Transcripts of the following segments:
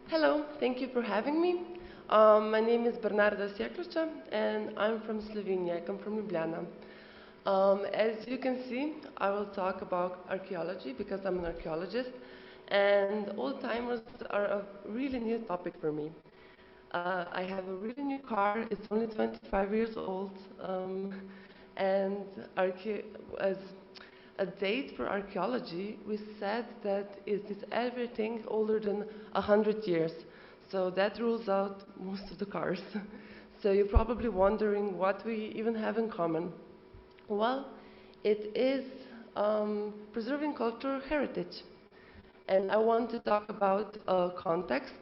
Hello, thank you for having me. My name is Bernarda Sjekloca and I'm from Slovenia. I come from Ljubljana. As you can see, I will talk about archaeology because I'm an archaeologist, and old timers are a really new topic for me. I have a really new car, it's only 25 years old, and as a date for archaeology, we said that it is everything older than 100 years. So that rules out most of the cars. So you're probably wondering what we even have in common. Well, it is preserving cultural heritage. And I want to talk about context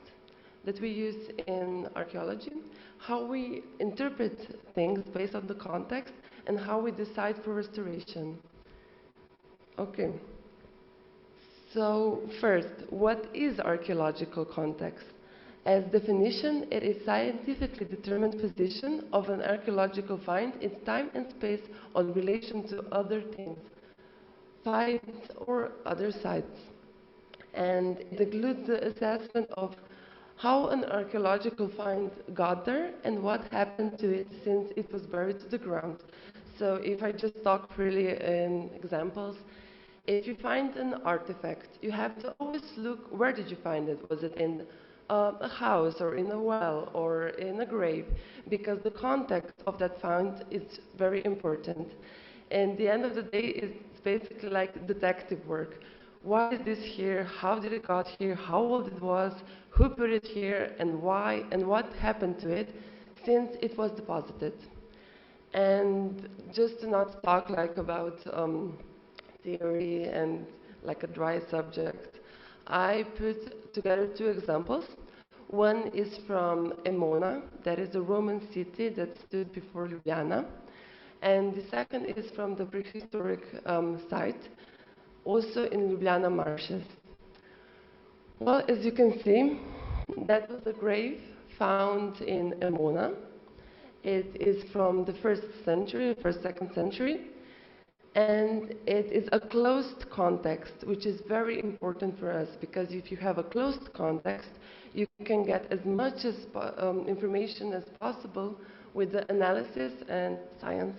that we use in archaeology, how we interpret things based on the context, and how we decide for restoration. Okay, so first, what is archaeological context? As definition, it is scientifically determined position of an archaeological find in time and space on relation to other things, finds or other sites. And it includes the assessment of how an archaeological find got there and what happened to it since it was buried to the ground. So if I just talk really in examples, if you find an artifact, you have to always look, where did you find it? Was it in a house or in a well or in a grave? Because the context of that find is very important. And the end of the day, it's basically like detective work. Why is this here? How did it got here? How old it was? Who put it here? And why? And what happened to it since it was deposited? And just to not talk like about theory and like a dry subject, I put together two examples. One is from Emona, that is a Roman city that stood before Ljubljana. And the second is from the prehistoric site, also in Ljubljana marshes. Well, as you can see, that was a grave found in Emona. It is from the first century, first, second century, and it is a closed context, which is very important for us because if you have a closed context, you can get as much information as possible with the analysis and science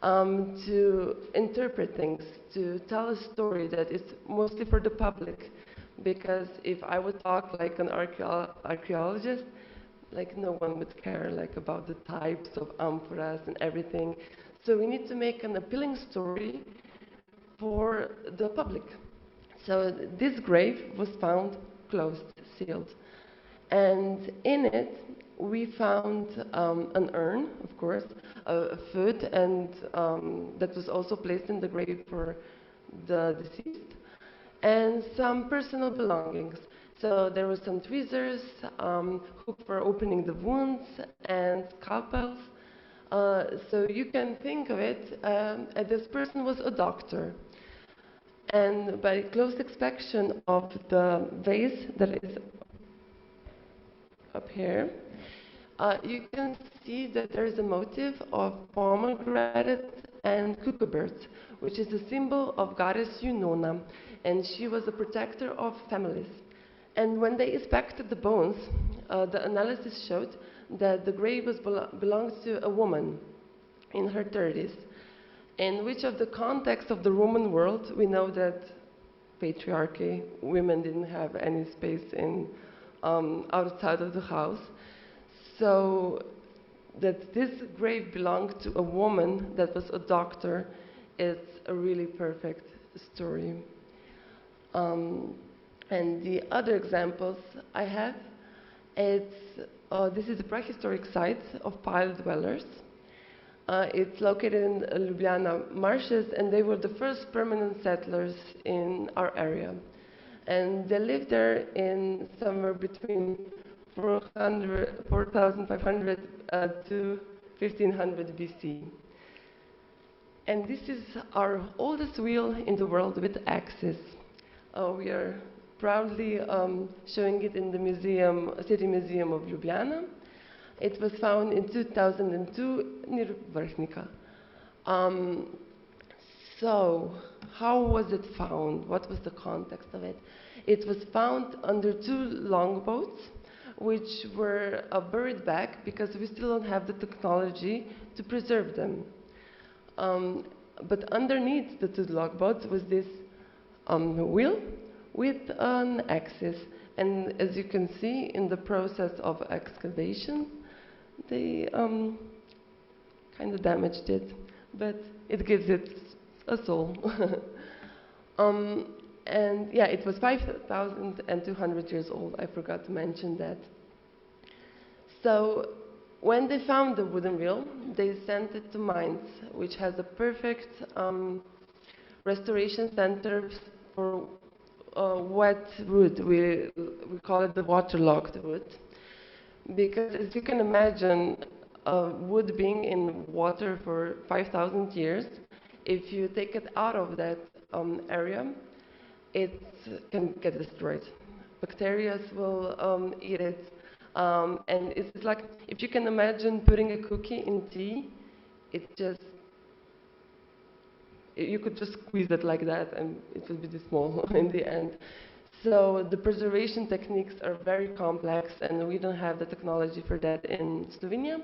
to interpret things, to tell a story that is mostly for the public. Because if I would talk like an archaeologist, like no one would care like about the types of amphoras and everything. So we need to make an appealing story for the public. So this grave was found closed, sealed. And in it, we found an urn, of course, food, and that was also placed in the grave for the deceased, and some personal belongings. So there were some tweezers, hook for opening the wounds, and scalpels. So you can think of it, this person was a doctor. And by close inspection of the vase that is up here, you can see that there is a motif of pomegranate and cucurbits, which is a symbol of goddess Unona, and she was a protector of families. And when they inspected the bones, the analysis showed that the grave belongs to a woman in her 30s. In which of the context of the Roman world, we know that patriarchy, women didn't have any space in outside of the house. So that this grave belonged to a woman that was a doctor is a really perfect story. Um, and the other examples I have, this is a prehistoric site of pile dwellers. It's located in Ljubljana marshes, and they were the first permanent settlers in our area. And they lived there in somewhere between 4,500 to 1500 BC. And this is our oldest wheel in the world with axis. We are proudly showing it in the museum, City Museum of Ljubljana. It was found in 2002 near Vrhnika. So, how was it found? What was the context of it? It was found under 2 longboats, which were buried back because we still don't have the technology to preserve them. But underneath the 2 longboats was this wheel with an axis. And as you can see in the process of excavation, they kind of damaged it, but it gives it a soul. And yeah, it was 5,200 years old. I forgot to mention that. So when they found the wooden wheel, they sent it to Mainz, which has a perfect restoration center for wet wood. We call it the waterlogged wood. Because as you can imagine, wood being in water for 5,000 years, if you take it out of that area, it can get destroyed. Bacteria will eat it. And it's like, if you can imagine putting a cookie in tea, you could just squeeze it like that and it would be this small in the end. So the preservation techniques are very complex and we don't have the technology for that in Slovenia.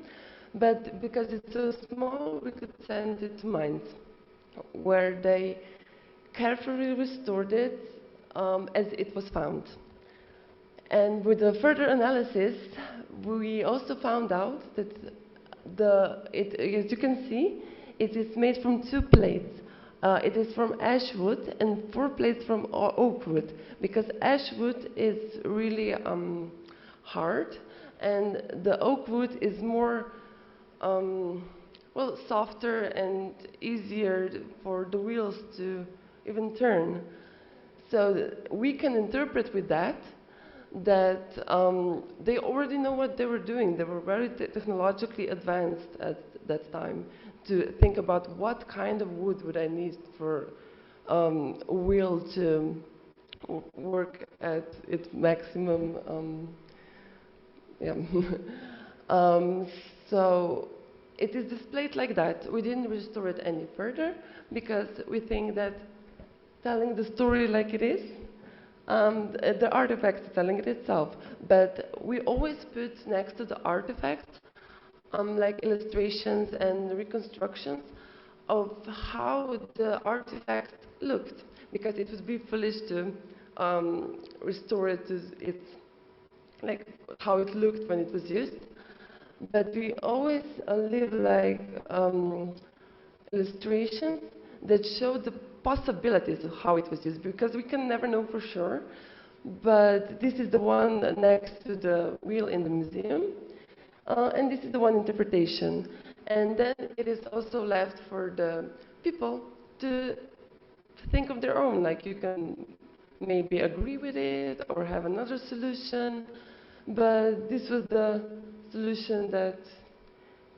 But because it's so small, we could send it to Mainz, where they carefully restored it as it was found. And with the further analysis, we also found out that as you can see, it is made from 2 plates. It is from ash wood and 4 plates from oak wood, because ash wood is really hard, and the oak wood is more well, softer and easier for the wheels to even turn. So we can interpret with that they already know what they were doing. They were very technologically advanced at that time to think about what kind of wood would I need for a wheel to work at its maximum. So it is displayed like that. We didn't restore it any further because we think that telling the story like it is, the artifact is telling it itself. But we always put next to the artifact like illustrations and reconstructions of how the artifact looked, because it would be foolish to restore it to its, like how it looked when it was used. But we always leave like illustrations that show the possibilities of how it was used, because we can never know for sure. But this is the one next to the wheel in the museum, and this is the one interpretation. And then it is also left for the people to think of their own, like you can maybe agree with it or have another solution. But this was the solution that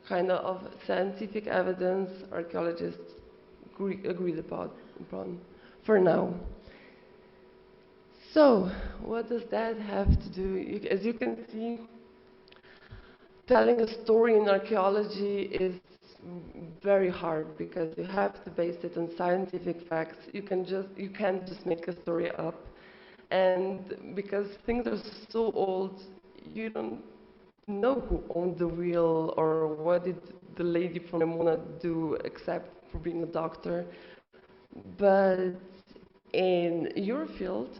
kind of scientific evidence archaeologists agreed upon for now. So what does that have to do? As you can see, telling a story in archaeology is very hard because you have to base it on scientific facts. You can't just make a story up. And because things are so old, you don't know who owned the wheel or what did the lady from Ramona do except for being a doctor. But in your field,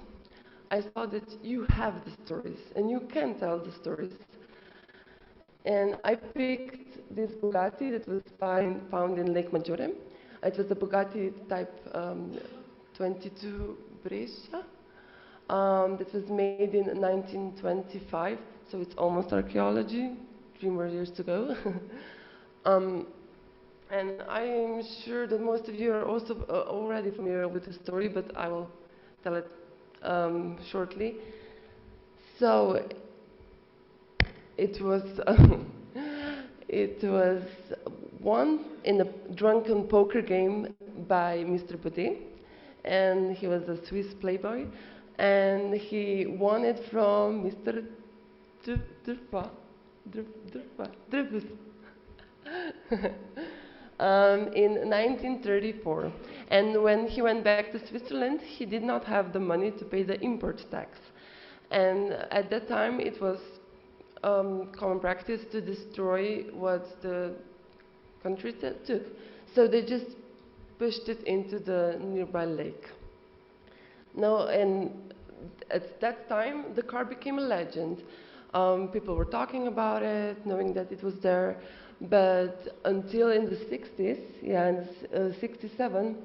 I saw that you have the stories and you can tell the stories. And I picked this Bugatti that was found in Lake Maggiore. It was a Bugatti type 22 Brescia that was made in 1925, so it's almost archaeology, 3 more years to go. And I'm sure that most of you are also already familiar with the story, but I will tell it shortly. So it was won in a drunken poker game by Mr. Baudet, and he was a Swiss playboy, and he won it from Mr. Dreyfus. in 1934. And when he went back to Switzerland, he did not have the money to pay the import tax. And at that time, it was common practice to destroy what the country took. So they just pushed it into the nearby lake. No, and at that time, the car became a legend. People were talking about it, knowing that it was there. But until in the 60s, yeah, in 67,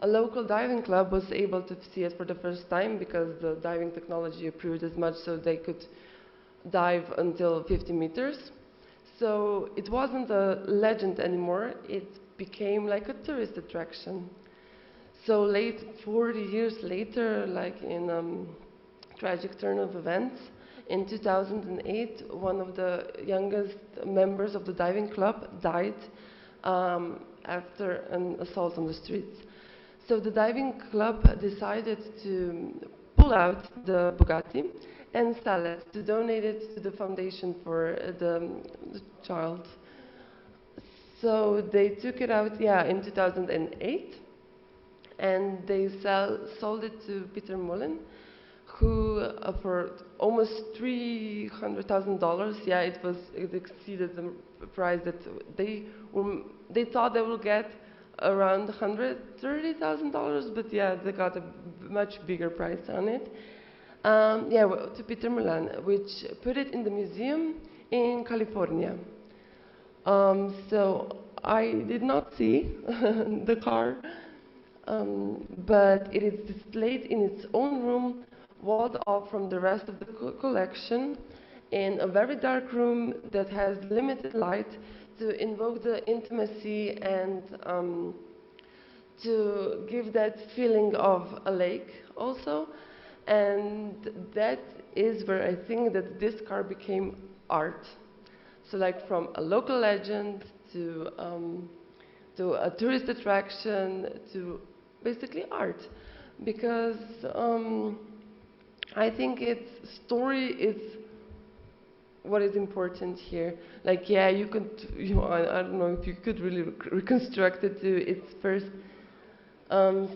a local diving club was able to see it for the first time because the diving technology improved as much so they could dive until 50 meters. So it wasn't a legend anymore, it became like a tourist attraction. So 40 years later, like in tragic turn of events, in 2008, one of the youngest members of the diving club died after an assault on the streets. So the diving club decided to pull out the Bugatti and sell it, to donate it to the foundation for the child. So they took it out, yeah, in 2008, and they sold it to Peter Mullen, who for almost $300,000, yeah, it exceeded the price that they thought they would get around $130,000, but yeah, they got a much bigger price on it. Yeah, well, to Peter Mullen, which put it in the museum in California. So I did not see the car, but it is displayed in its own room, walled off from the rest of the collection, in a very dark room that has limited light to invoke the intimacy and to give that feeling of a lake also. And that is where I think that this car became art. So like from a local legend to a tourist attraction to basically art. Because I think its story is what is important here. Like, yeah, you could, I don't know if you could really reconstruct it to its first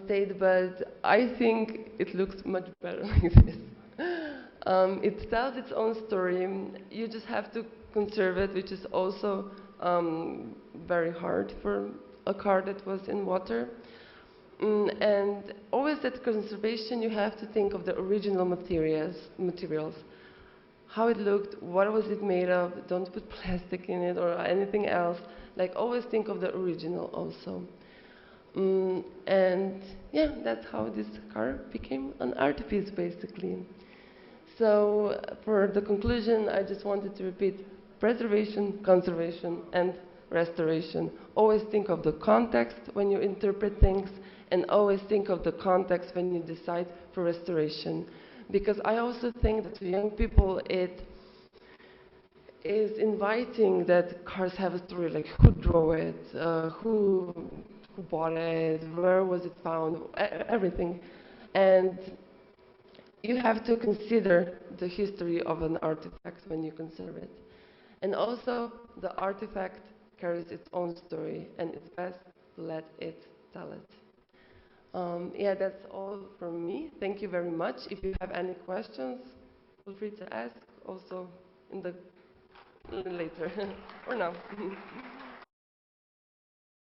state, but I think it looks much better like this. It tells its own story. You just have to conserve it, which is also very hard for a car that was in water. And always at conservation, you have to think of the original materials. How it looked, what was it made of, don't put plastic in it or anything else. Like, always think of the original also. And yeah, that's how this car became an art piece, basically. So for the conclusion, I just wanted to repeat preservation, conservation, and restoration. Always think of the context when you interpret things, and always think of the context when you decide for restoration. Because I also think that to young people, it is inviting that cars have a story, like who drew it, who bought it, where was it found, everything. And you have to consider the history of an artifact when you conserve it. And also, the artifact carries its own story, and it's best to let it tell it. Yeah, that's all from me. Thank you very much. If you have any questions, feel free to ask also in the later or now.